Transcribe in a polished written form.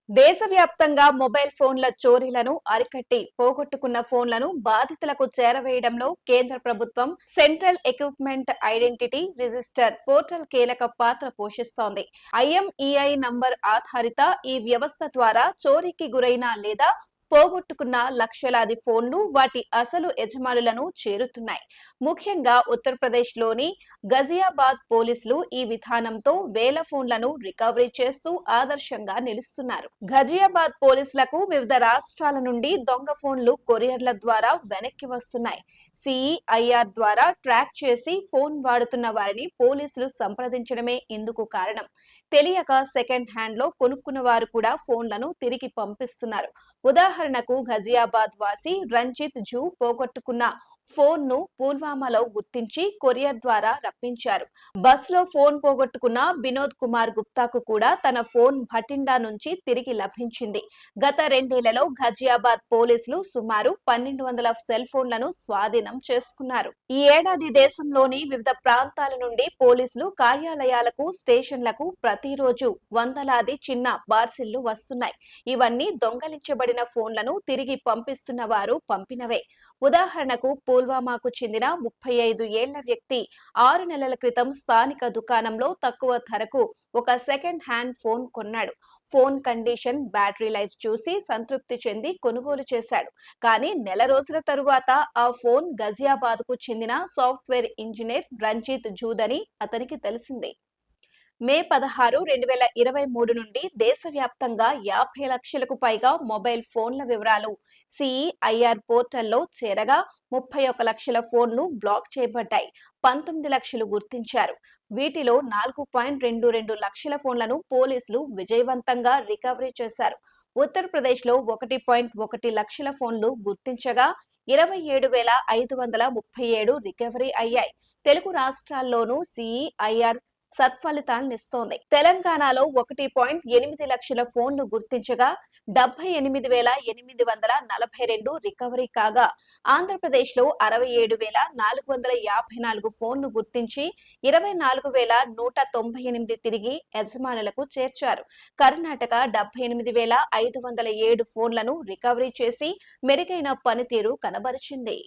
దేశవ్యాప్తంగా మొబైల్ ఫోన్ల చోరీలను అరికట్టి పోగొట్టుకున్న ఫోన్లను బాధితులకు చేరవేయడంలో కేంద్ర ప్రభుత్వం central equipment identity register portal కీలక పాత్ర పోషిస్తోంది. ఐఎంఈఐ నంబర్ ఆధారిత ఈ వ్యవస్థ ద్వారా చోరీకి గురైన లేదా పోగొట్టుకున్న లక్షలాది ఫోన్లు వాటి అసలు యజమానులను చేరుతున్నాయి. ముఖ్యంగా ఉత్తరప్రదేశ్ లోని గజియాబాద్ పోలీసులు ఈ విధానంతో వేల ఫోన్లను రికవరీ చేస్తూ ఆదర్శంగా నిలుస్తున్నారు. గజియాబాద్ పోలీసులకు వివిధ రాష్ట్రాల నుండి దొంగ ఫోన్లు కొరియర్ల ద్వారా వెనక్కి వస్తున్నాయి. సిఈఐఆర్ ద్వారా ట్రాక్ చేసి ఫోన్ వాడుతున్న వారిని పోలీసులు సంప్రదించడమే ఇందుకు కారణం. తెలియక సెకండ్ హ్యాండ్ లో కొనుక్కున్న వారు కూడా ఫోన్లను తిరిగి పంపిస్తున్నారు. ఉదాహరణకు గజియాబాద్ వాసి రంజిత్ జూ పోగొట్టుకున్న ఫోన్ ను పుల్వామాలో గుర్తించి కొరియర్ ద్వారా రప్పించారు. బస్ లో ఫోన్ పోగొట్టుకున్న వినోద్ కుమార్ గుప్తాకు కూడా తన ఫోన్ భటిండా నుంచి తిరిగి లభించింది. గత 2 ఏళ్లలో గజియాబాద్ పోలీసులు సుమారు 1200 సెల్ ఫోన్లను స్వాధీనం చేసుకున్నారు. ఈ ఏడాది దేశంలోని వివిధ ప్రాంతాల నుండి పోలీసులు కార్యాలయాలకు, స్టేషన్లకు ప్రతిరోజు వందలాది చిన్న పార్సిళ్లు వస్తున్నాయి. ఇవన్నీ దొంగలించబడిన ఫోన్లను తిరిగి పంపిస్తున్న వారు పంపినవే. ఉదాహరణకు పుల్వామాకు చెందిన 35 ఏళ్ల వ్యక్తి 6 నెలల క్రితం స్థానిక దుకాణంలో తక్కువ ధరకు ఒక సెకండ్ హ్యాండ్ ఫోన్ కొన్నాడు. ఫోన్ కండిషన్, బ్యాటరీ లైఫ్ చూసి సంతృప్తి చెంది కొనుగోలు చేశాడు. కానీ నెల రోజుల తరువాత ఆ ఫోన్ గజియాబాద్ కు చెందిన సాఫ్ట్వేర్ ఇంజనీర్ రంజిత్ జూదని అతనికి తెలిసింది. మే 16, 2023 నుండి దేశవ్యాప్తంగా 50 లక్షలకు పైగా మొబైల్ ఫోన్ల వివరాలు సిఈఐఆర్ పోర్టల్లో చేరగా 31 లక్షల ఫోన్లు బ్లాక్ చేయబడ్డాయి. 19 లక్షలు గుర్తించారు. వీటిలో 4.22 లక్షల ఫోన్లను పోలీసులు విజయవంతంగా రికవరీ చేశారు. ఉత్తరప్రదేశ్ లో 1.1 లక్షల ఫోన్లు గుర్తించగా 27,537 రికవరీ అయ్యాయి. తెలుగు రాష్ట్రాల్లోనూ సిఈఐఆర్ సత్ఫలితాలనిస్తోంది. తెలంగాణలో 1.8 లక్షల ఫోన్లు గుర్తించగా 78,842 రికవరీ కాగా, ఆంధ్రప్రదేశ్ లో 67,454 ఫోన్లు గుర్తించి 24,198 తిరిగి యజమానులకు చేర్చారు. కర్ణాటక 78,507 ఫోన్లను రికవరీ చేసి మెరుగైన పనితీరు కనబరిచింది.